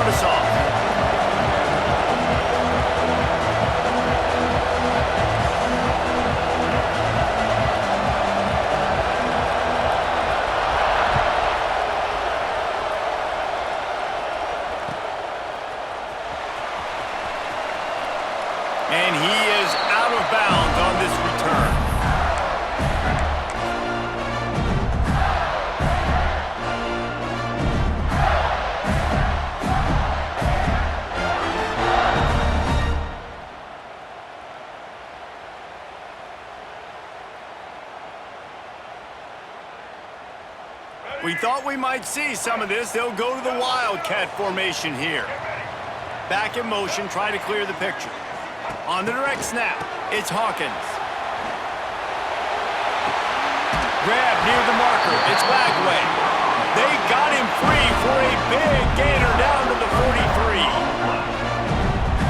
start us off. And he is out of bounds on this return. We thought we might see some of this. They'll go to the Wildcat formation here. Back in motion, try to clear the picture. On the direct snap, it's Hawkins. Grab near the marker, it's Bagway. They got him free for a big gainer down to the 43.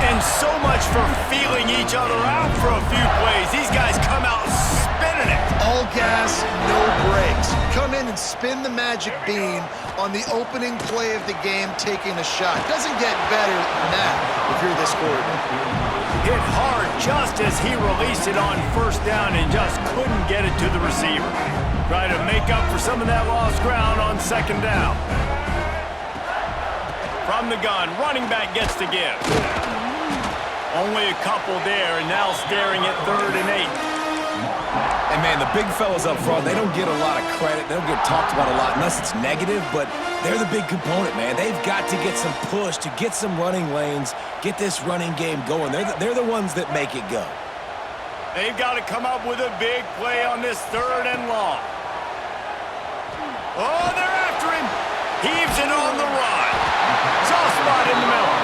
And so much for feeling each other out for a few plays. These guys come out spinning it. All gas, no brakes. Come in and spin the magic bean on the opening play of the game, taking a shot. Doesn't get better than that if you're this quarterback. Hit hard just as he released it on first down and just couldn't get it to the receiver. Try to make up for some of that lost ground on second down. From the gun, running back gets to give. Only a couple there, and now staring at 3rd and 8. And, man, the big fellas up front, they don't get a lot of credit. They don't get talked about a lot unless it's negative, but they're the big component, man. They've got to get some push, to get some running lanes, get this running game going. They're the ones that make it go. They've got to come up with a big play on this 3rd and long. Oh, they're after him. Heaves it on the run. Soft spot in the middle.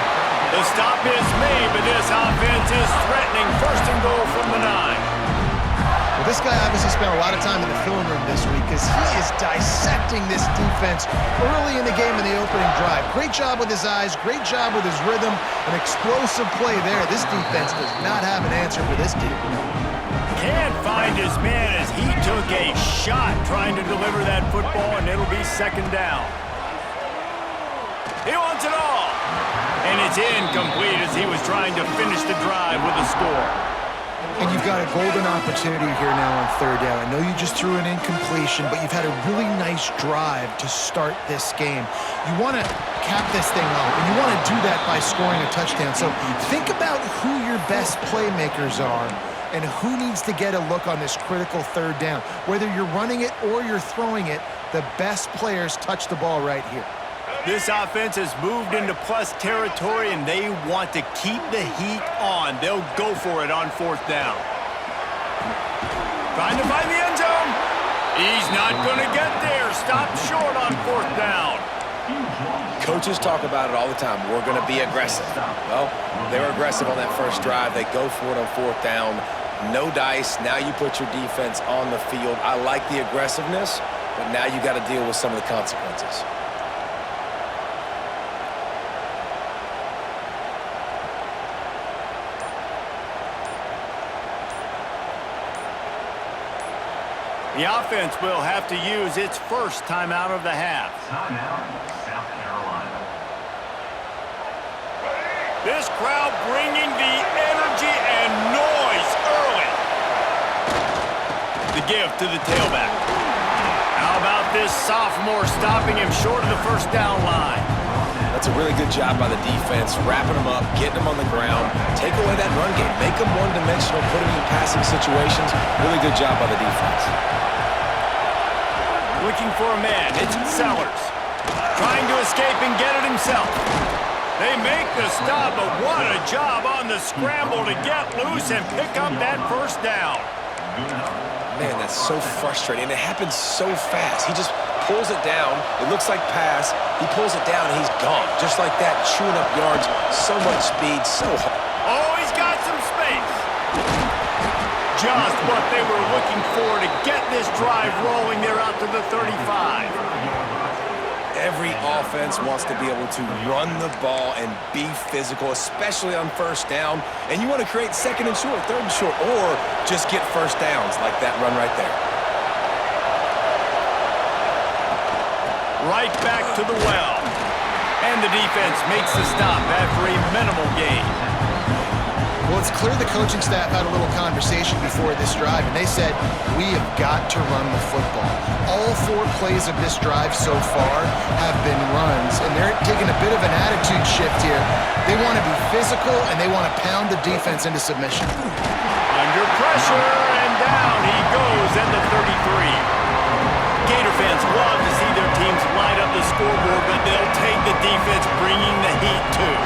The stop is made, but this offense is threatening 1st and goal from the 9. Well, this guy obviously spent a lot of time in the film room this week because he is dissecting this defense early in the game in the opening drive. Great job with his eyes, great job with his rhythm, an explosive play there. This defense does not have an answer for this team. Can't find his man as he took a shot trying to deliver that football, and it'll be 2nd down. He wants it all. And it's incomplete as he was trying to finish the drive with a score. And you've got a golden opportunity here now on 3rd down. I know you just threw an incompletion, but you've had a really nice drive to start this game. You want to cap this thing off, and you want to do that by scoring a touchdown. So think about who your best playmakers are and who needs to get a look on this critical 3rd down. Whether you're running it or you're throwing it, the best players touch the ball right here. This offense has moved into plus territory, and they want to keep the heat on. They'll go for it on 4th down. Trying to find the end zone. He's not going to get there. Stopped short on 4th down. Coaches talk about it all the time. We're going to be aggressive. Well, they were aggressive on that first drive. They go for it on 4th down. No dice. Now you put your defense on the field. I like the aggressiveness, but now you got to deal with some of the consequences. The offense will have to use its first timeout of the half. Timeout, South Carolina. This crowd bringing the energy and noise early. The give to the tailback. How about this sophomore stopping him short of the 1st down line? That's a really good job by the defense, wrapping them up, getting them on the ground, take away that run game, make them one-dimensional, put them in passing situations. Really good job by the defense. Looking for a man, it's Sellers. Trying to escape and get it himself. They make the stop, but what a job on the scramble to get loose and pick up that 1st down. Man, that's so frustrating. It happens so fast. He just pulls it down. It looks like pass. He pulls it down, and he's gone. Just like that, chewing up yards. So much speed, so hard. Oh, he's got some space. Just what they were looking for to get this drive rolling. They're out to the 35. Every offense wants to be able to run the ball and be physical, especially on 1st down. And you want to create 2nd and short, 3rd and short, or just get 1st downs like that run right there. Right back to the well. And the defense makes the stop after a minimal gain. Well, it's clear the coaching staff had a little conversation before this drive, and they said, we have got to run the football. All 4 plays of this drive so far have been runs, and they're taking a bit of an attitude shift here. They want to be physical, and they want to pound the defense into submission. Under pressure, and down he goes at the 33. Gator fans love to see their teams light up the scoreboard, but they'll take the defense bringing the heat too.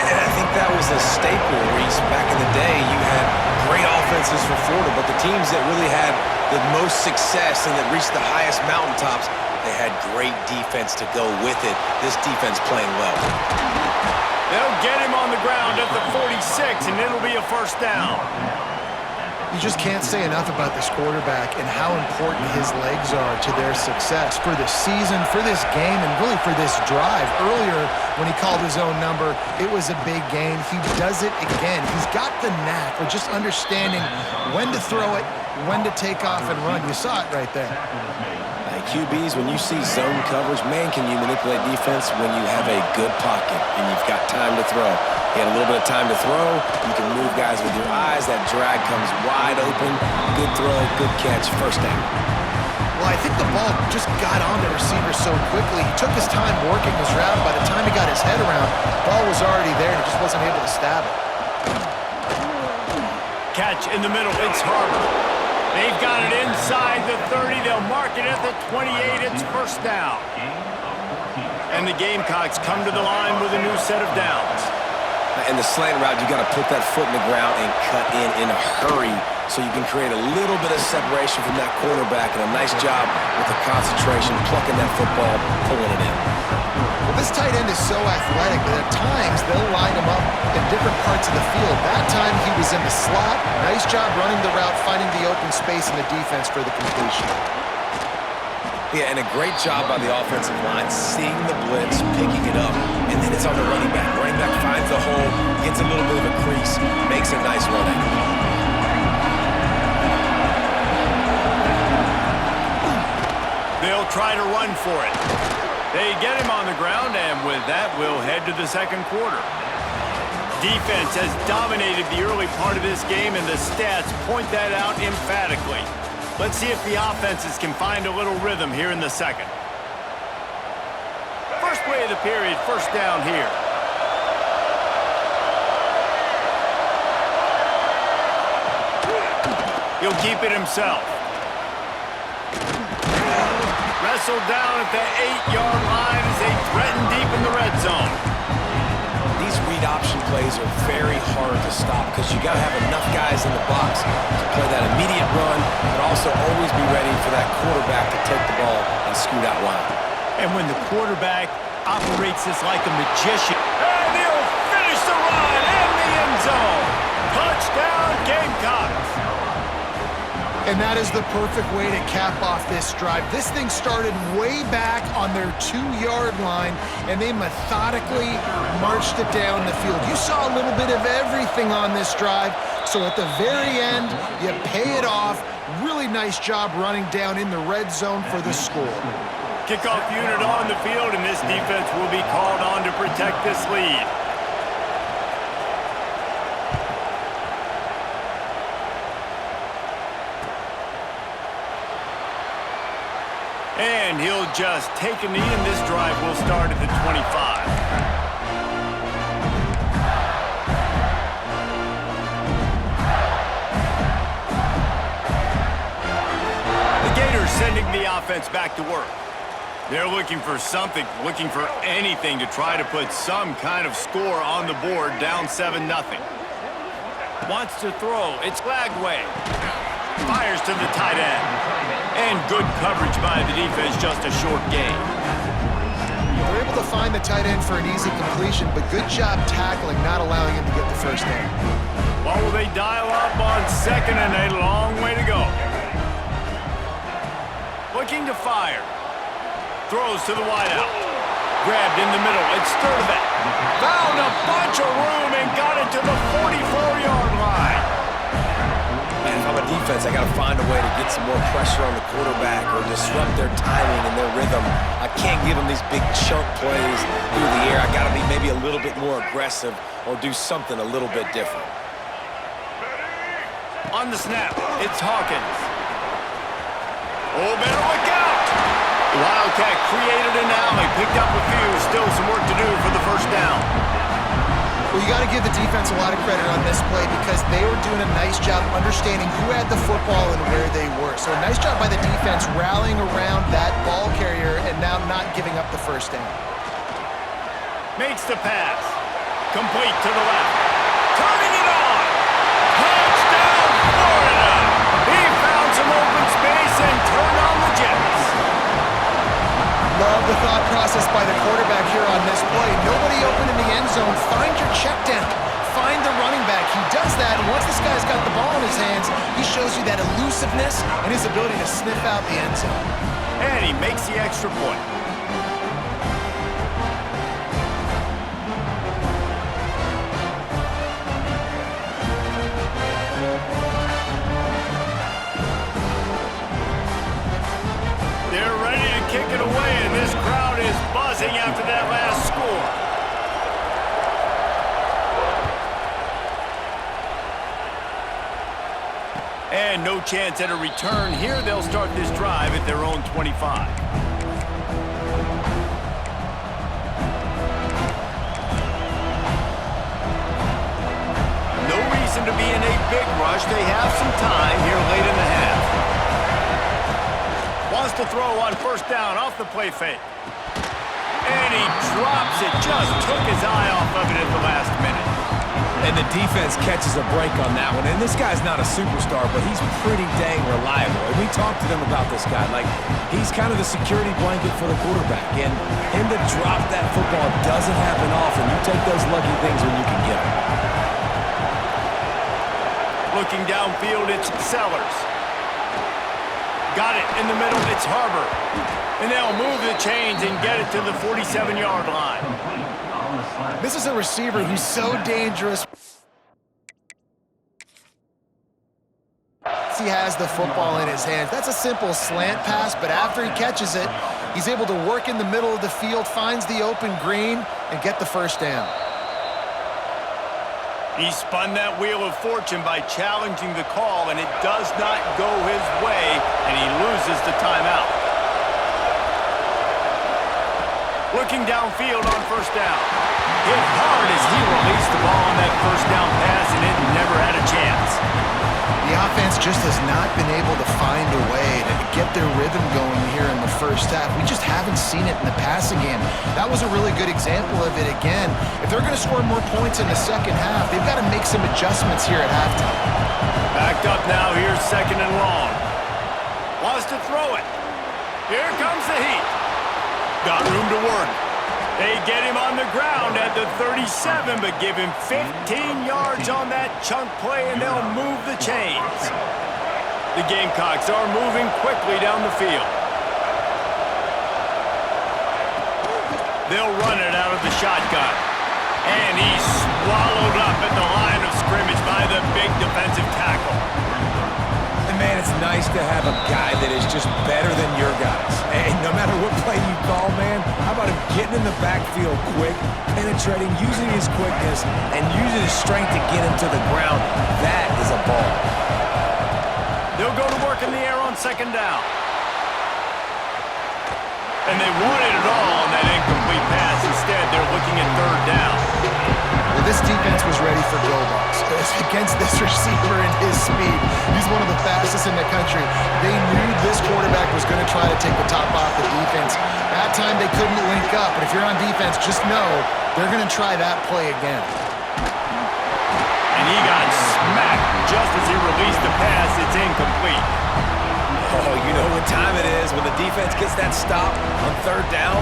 And I think that was a staple, Reese. Back in the day, you had great offenses for Florida, but the teams that really had the most success and that reached the highest mountaintops, they had great defense to go with it. This defense playing well. They'll get him on the ground at the 46, and it'll be a first down. You just can't say enough about this quarterback and how important his legs are to their success for this season, for this game, and really for this drive. Earlier, when he called his own number, it was a big gain. He does it again. He's got the knack of just understanding when to throw it, when to take off and run. You saw it right there. QBs, when you see zone coverage, man, can you manipulate defense when you have a good pocket and you've got time to throw. You had a little bit of time to throw. You can move guys with your eyes. That drag comes wide open. Good throw, good catch, first down. Well, I think the ball just got on the receiver so quickly. He took his time working his route. By the time he got his head around, the ball was already there and he just wasn't able to stab it. Catch in the middle. It's Harbor. They've got it inside the 30. They'll mark it at the 28. It's first down. And the Gamecocks come to the line with a new set of downs. In the slant route, you got to put that foot in the ground and cut in a hurry so you can create a little bit of separation from that quarterback, and a nice job with the concentration, plucking that football, pulling it in. Well, this tight end is so athletic that at times they'll line him up in different parts of the field. That time he was in the slot. Nice job running the route, finding the open space in the defense for the completion. Yeah, and a great job by the offensive line, seeing the blitz, picking it up, and then it's on the running back. Running back finds the hole, gets a little bit of a crease, makes a nice run at it. They'll try to run for it. They get him on the ground, and with that, we'll head to the second quarter. Defense has dominated the early part of this game, and the stats point that out emphatically. Let's see if the offenses can find a little rhythm here in the second. First play of the period, first down here. He'll keep it himself. Wrestled down at the 8-yard line as they threaten deep in the red zone. These read option plays are very hard to stop because you got to have enough guys in the box to play that immediate run, but also always be ready for that quarterback to take the ball and scoot out wide. And when the quarterback operates this like a magician, and he'll finish the run in the end zone. Touchdown, Gamecocks. And that is the perfect way to cap off this drive. This thing started way back on their 2-yard line, and they methodically marched it down the field. You saw a little bit of everything on this drive, so at the very end, you pay it off. Really nice job running down in the red zone for the score. Kickoff unit on the field, and this defense will be called on to protect this lead. And he'll just take a knee, and this drive will start at the 25. The Gators sending the offense back to work. They're looking for something, looking for anything to try to put some kind of score on the board, down 7-0. Wants to throw. It's Lagway. Fires to the tight end. And good coverage by the defense, just a short gain. They're able to find the tight end for an easy completion, but good job tackling, not allowing him to get the first down. Well, will they dial up on second, and a long way to go. Looking to fire. Throws to the wideout. Grabbed in the middle. It's Sturdivant. Found a bunch of room and got it to the 44-yard line. And from a defense, I got to find a way to get some more pressure on the quarterback or disrupt their timing and their rhythm. I can't give them these big chunk plays through the air. I got to be maybe a little bit more aggressive or do something a little bit different. On the snap, it's Hawkins. Oh, better look out! The Wildcat created an alley, picked up a few, still some work to do for the first down. Well, you got to give the defense a lot of credit on this play because they were doing a nice job understanding who had the football and where they were. So a nice job by the defense rallying around that ball carrier and now not giving up the first down. Makes the pass. Complete to the left. Turning it on! Touchdown, Florida! He found some open space and turned on the Jets. Love the thought process by the quarterback here on this play. Nobody open in the end zone. Find your check down. Find the running back. He does that, and once this guy's got the ball in his hands, he shows you that elusiveness and his ability to sniff out the end zone. And he makes the extra point. They're ready to kick it away, and this crowd is buzzing after that last score. And no chance at a return here. They'll start this drive at their own 25. No reason to be in a big rush. They have some time here late in the half. Wants to throw on first down off the play fake. And he drops it. Just took his eye off of it at the last minute. And the defense catches a break on that one. And this guy's not a superstar, but he's pretty dang reliable. And we talked to them about this guy. Like, he's kind of the security blanket for the quarterback. And him to drop that football doesn't happen often. You take those lucky things when you can get them. Looking downfield, it's Sellers. Got it in the middle, it's Harbor. And they'll move the chains and get it to the 47-yard line. This is a receiver who's so dangerous. He has the football in his hands. That's a simple slant pass, but after he catches it, he's able to work in the middle of the field, finds the open green, and get the first down. He spun that wheel of fortune by challenging the call, and it does not go his way, and he loses the timeout. Looking downfield on first down. Hit hard as he released the ball on that first down pass, and it never had a chance. The offense just has not been able to find a way to get their rhythm going here in the first half. We just haven't seen it in the passing game. That was a really good example of it again. If they're going to score more points in the second half, they've got to make some adjustments here at halftime. Backed up now, here's second and long. Wants to throw it. Here comes the heat. Got room to work. They get him on the ground at the 37, but give him 15 yards on that chunk play, and they'll move the chains. The Gamecocks are moving quickly down the field. They'll run it out of the shotgun. And he's swallowed up at the line of scrimmage by the big defensive tackle. And man, it's nice to have a guy that is just better than your guys. And no matter what play you call, man, how about him getting in the backfield quick, penetrating, using his quickness, and using his strength to get him to the ground? That is a ball. They'll go to work in the air on second down. And they wanted it all on that incomplete pass. Instead, they're looking at third down. Well, this defense was ready for go balls. Against this receiver and his speed, he's one of the fastest in the country. They knew this quarterback was going to try to take the top off the defense. That time they couldn't link up, but if you're on defense, just know they're going to try that play again. And he got smacked just as he released the pass. It's incomplete. Oh, you know what time it is when the defense gets that stop on third down.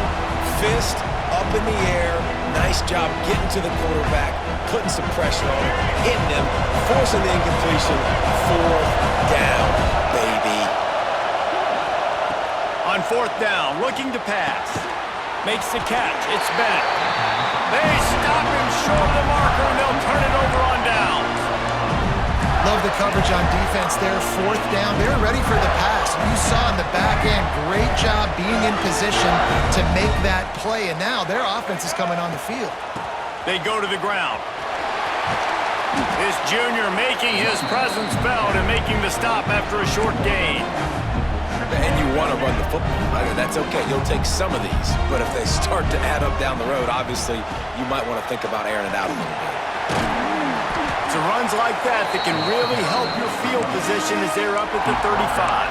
Fist up in the air. Nice job getting to the quarterback, putting some pressure on him, hitting him, forcing the incompletion. Fourth down, baby. On fourth down, looking to pass. Makes the catch. It's Bennett. They stop him short of the marker, and they'll turn it over on downs. Love the coverage on defense there. Fourth down, they're ready for the pass. You saw in the back end, great job being in position to make that play, and now their offense is coming on the field. They go to the ground. This junior making his presence felt and making the stop after a short gain. And you want to run the football. That's okay. You'll take some of these. But if they start to add up down the road, obviously, you might want to think about airing it out a little bit. It's runs like that that can really help your field position as they're up at the 35.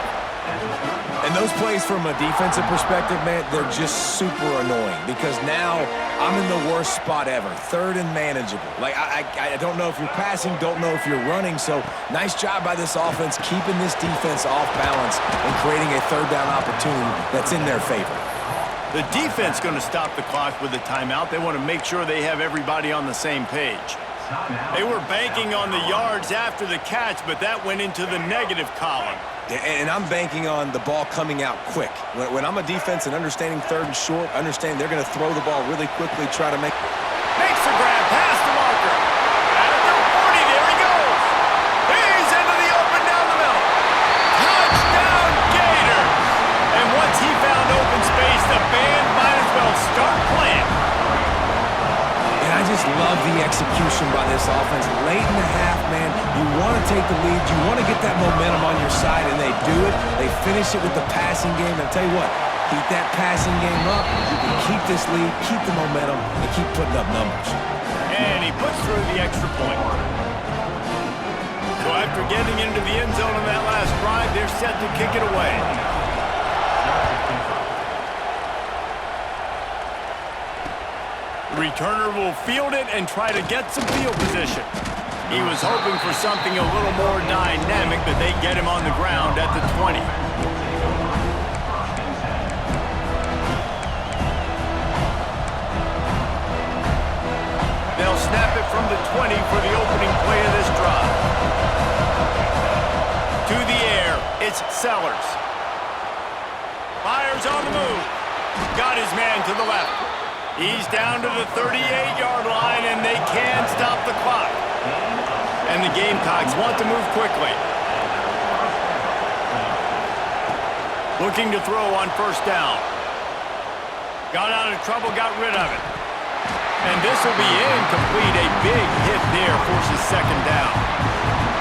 And those plays from a defensive perspective, man, they're just super annoying because now I'm in the worst spot ever, third and manageable. Like, I don't know if you're passing, don't know if you're running, so nice job by this offense keeping this defense off balance and creating a third down opportunity that's in their favor. The defense going to stop the clock with a timeout. They want to make sure they have everybody on the same page. They were banking on the yards after the catch, but that went into the negative column. And I'm banking on the ball coming out quick. When I'm a defense and understanding third and short, understanding they're going to throw the ball really quickly, try to make... Makes the grab, past the marker. At the 40, there he goes. He's into the open down the middle. Touchdown, Gator. And once he found open space, the band might as well start playing. And I just love the execution by this offense. Late in the half, man, you want to take the lead. You want to get that momentum on your side, and they do it. They finish it with the passing game. And I'll tell you what, keep that passing game up. You can keep this lead, keep the momentum, and keep putting up numbers. And he puts through the extra point. So after getting into the end zone on that last drive, they're set to kick it away. The returner will field it and try to get some field position. He was hoping for something a little more dynamic, but they get him on the ground at the 20. They'll snap it from the 20 for the opening play of this drive. To the air, it's Sellers. Fires on the move. Got his man to the left. He's down to the 38-yard line, and they can stop the clock. And the Gamecocks want to move quickly. Looking to throw on first down. Got out of trouble, got rid of it. And this will be incomplete. A big hit there forces second down.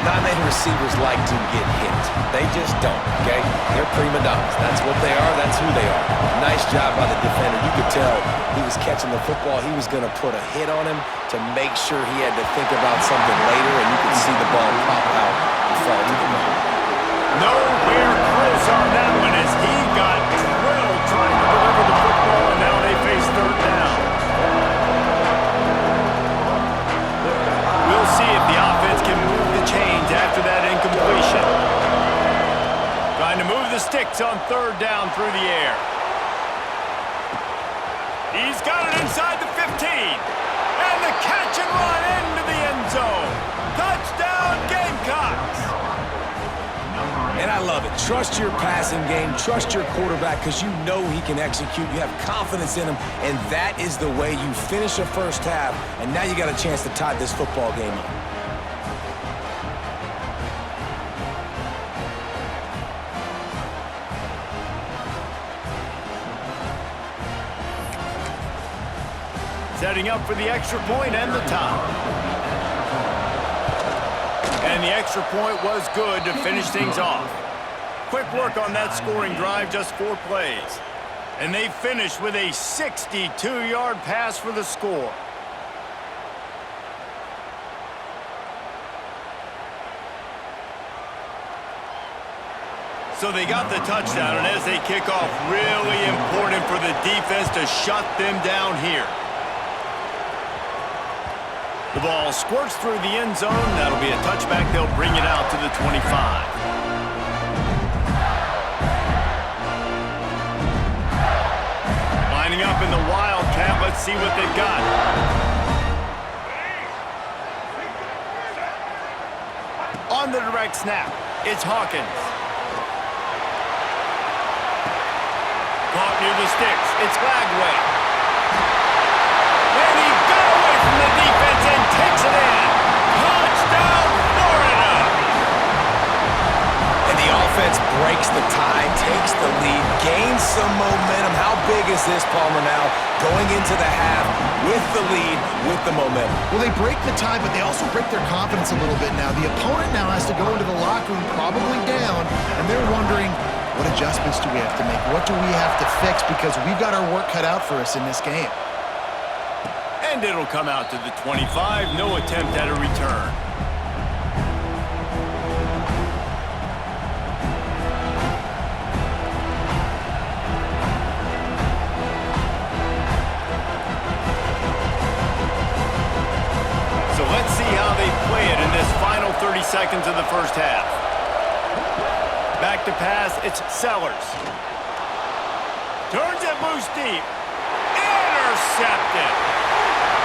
Not many receivers like to get hit. They just don't, okay? They're prima donnas. That's what they are. That's who they are. Nice job by the defender. You could tell he was catching the football. He was going to put a hit on him to make sure he had to think about something later, and you could see the ball pop out and fall to the ground. Nowhere close on that one as he got drilled trying to deliver the football, and now they face third down. We'll see if the offense can move the chains after that incompletion. Trying to move the sticks on third down through the air. He's got it inside the 15. And the catch and run into the end zone. Touchdown, Gamecocks. And I love it. Trust your passing game. Trust your quarterback because you know he can execute. You have confidence in him, and that is the way you finish a first half, and now you got a chance to tie this football game up. Setting up for the extra point and the tie. And the extra point was good to finish things off. Quick work on that scoring drive, just 4 plays. And they finished with a 62-yard pass for the score. So they got the touchdown, and as they kick off, really important for the defense to shut them down here. The ball squirts through the end zone. That'll be a touchback. They'll bring it out to the 25. Lining up in the Wildcat. Let's see what they've got. On the direct snap, it's Hawkins. Caught near the sticks. It's Lagway. And he got away from the defense and takes it in. Touchdown, Florida! defense breaks the tie, takes the lead, gains some momentum. How big is this, Palmer, now? Going into the half with the lead, with the momentum. Well, they break the tie, but they also break their confidence a little bit now. The opponent now has to go into the locker room probably down, and they're wondering, what adjustments do we have to make? What do we have to fix? Because we've got our work cut out for us in this game. And it'll come out to the 25. No attempt at a return. So let's see how they play it in this final 30 seconds of the first half. Back to pass, it's Sellers. Turns it loose deep. Intercepted.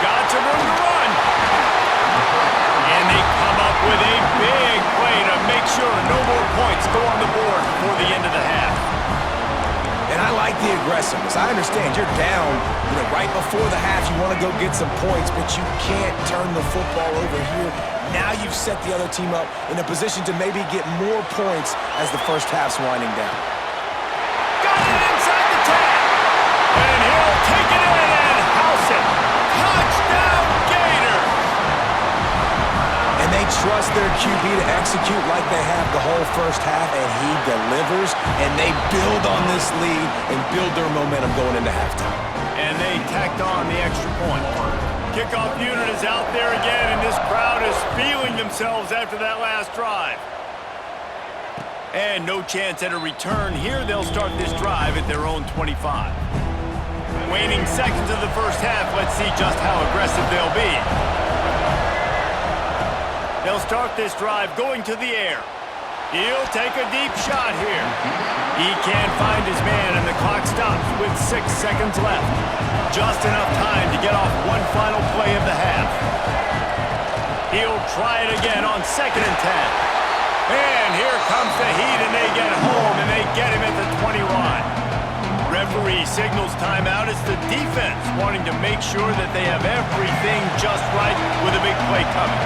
Got some room to run. And they come up with a big play to make sure no more points go on the board before the end of the half. And I like the aggressiveness. I understand you're down, right before the half. You want to go get some points, but you can't turn the football over here. Now you've set the other team up in a position to maybe get more points as the first half's winding down. Got it inside the 10. And he'll take it in and house it. Touchdown, Gators! And they trust their QB to execute like they have the whole first half, and he delivers, and they build on this lead and build their momentum going into halftime. And they tacked on the extra point. Kickoff unit is out there again, and this crowd is feeling themselves after that last drive. And no chance at a return here. They'll start this drive at their own 25. Waning seconds of the first half, let's see just how aggressive they'll be. They'll start this drive going to the air. He'll take a deep shot here. He can't find his man, and the clock stops with 6 seconds left. Just enough time to get off one final play of the half. He'll try it again on 2nd and 10. And here comes the heat, and they get home, and they get him at the 21. Referee signals timeout. It's the defense wanting to make sure that they have everything just right with a big play coming.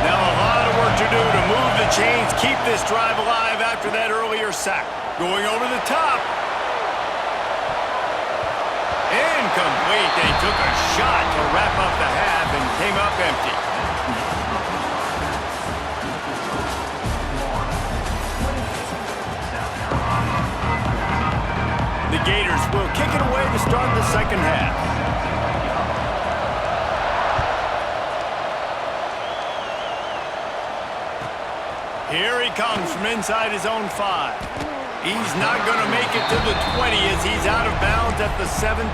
Now a lot of work to do to move the chains, keep this drive alive after that earlier sack. Going over the top. Incomplete. They took a shot to wrap up the half and came up empty. The Gators will kick it away to start the second half. Here he comes from inside his own 5. He's not going to make it to the 20 as he's out of bounds at the 17.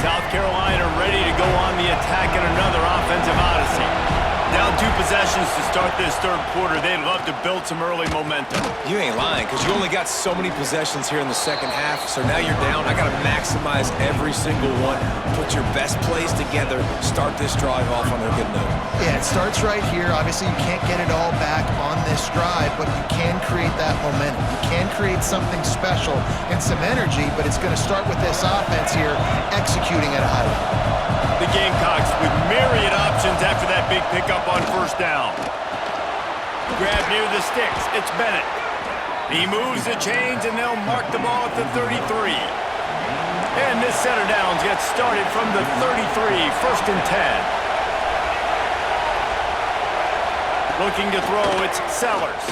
South Carolina ready to go on the attack in another offensive odyssey. Down 2 possessions to start this third quarter. They'd love to build some early momentum. You ain't lying, because you only got so many possessions here in the second half, so now you're down. I got to maximize every single one. Put your best plays together. Start this drive off on a good note. Yeah, it starts right here. Obviously, you can't get it all back on this drive, but you can create that momentum. You can create something special and some energy, but it's going to start with this offense here executing at a high level. The Gamecocks with myriad options after that big pickup on first down. Grab near the sticks. It's Bennett. He moves the chains, and they'll mark the ball at the 33. And this set of downs gets started from the 33, 1st and 10. Looking to throw, it's Sellers.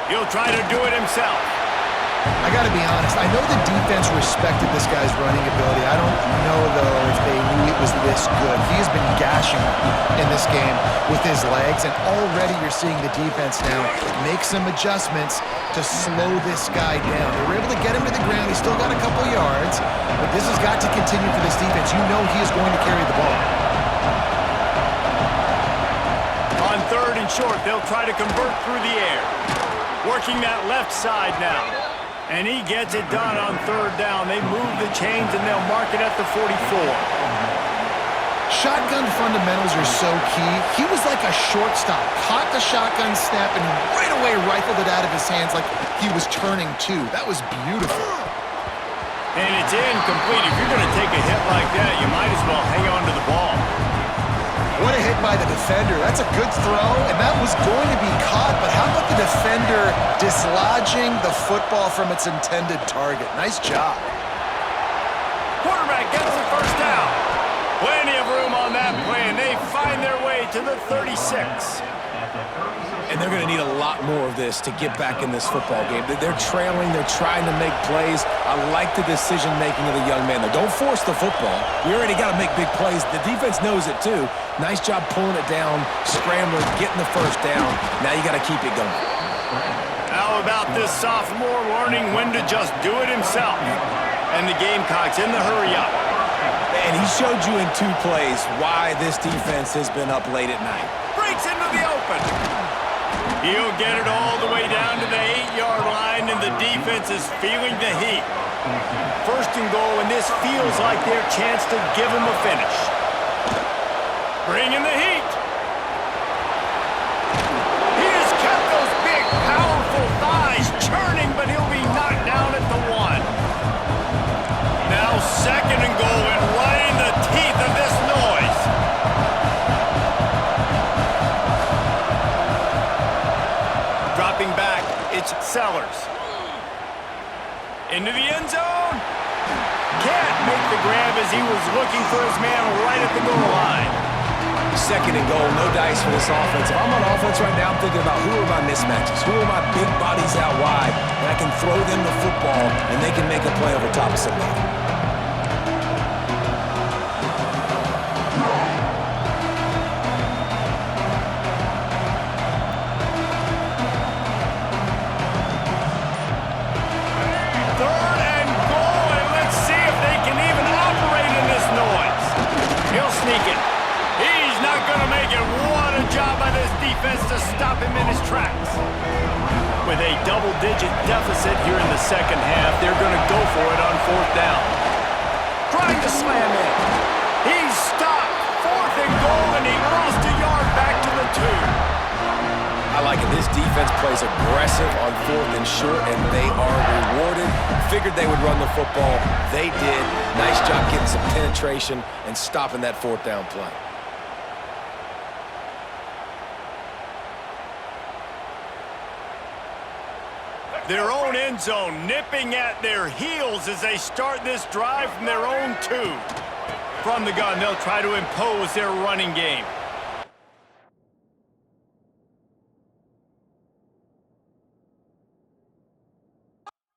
He'll try to do it himself. I got to be honest, I know the defense respected this guy's running ability. I don't know, though, if they knew it was this good. He has been gashing in this game with his legs, and already you're seeing the defense now make some adjustments to slow this guy down. They were able to get him to the ground. He's still got a couple yards, but this has got to continue for this defense. You know he is going to carry the ball. On 3rd and short, they'll try to convert through the air. Working that left side now. And he gets it done on 3rd down. They move the chains, and they'll mark it at the 44. Shotgun fundamentals are so key. He was like a shortstop. Caught the shotgun snap and right away rifled it out of his hands like he was turning too. That was beautiful. And it's incomplete. If you're going to take a hit like that, you might as well hang on to the ball. What a hit by the defender. That's a good throw, and that was going to be caught, but how about the defender dislodging the football from its intended target? Nice job. Quarterback gets the first down. Plenty of room on that play, and they find their way to the 36. And they're going to need a lot more of this to get back in this football game. They're trailing. They're trying to make plays. I like the decision-making of the young man there. Don't force the football. We already got to make big plays. The defense knows it, too. Nice job pulling it down, scrambling, getting the first down. Now you got to keep it going. How about this sophomore learning when to just do it himself? And the Gamecocks in the hurry-up. And he showed you in 2 plays why this defense has been up late at night. Breaks into the open. He'll get it all the way down to the 8-yard line, and the defense is feeling the heat. First and goal, and this feels like their chance to give them a finish. Bring in the heat. He has kept those big, powerful thighs churning, but he'll be knocked down at the 1. Now second and goal, and right in the teeth of this noise. Dropping back, it's Sellers. Into the end zone. Can't make the grab as he was looking for his man right at the goal line. Second and goal, no dice for this offense. If I'm on offense right now, I'm thinking about who are my mismatches, who are my big bodies out wide, and I can throw them the football, and they can make a play over top of somebody. Third and goal, and let's see if they can even operate in this noise. He'll sneak it. He's not going to make it. What a job by this defense to stop him in his tracks. With a double-digit deficit here in the second half, they're going to go for it on 4th down. Trying to slam in. He's stopped. 4th and goal, and he lost a yard back to the 2. I like it. This defense plays aggressive on 4th and short, and they are rewarded. Figured they would run the football. They did. Nice job getting some penetration and stopping that 4th down play. Their own end zone nipping at their heels as they start this drive from their own 2. From the gun, they'll try to impose their running game.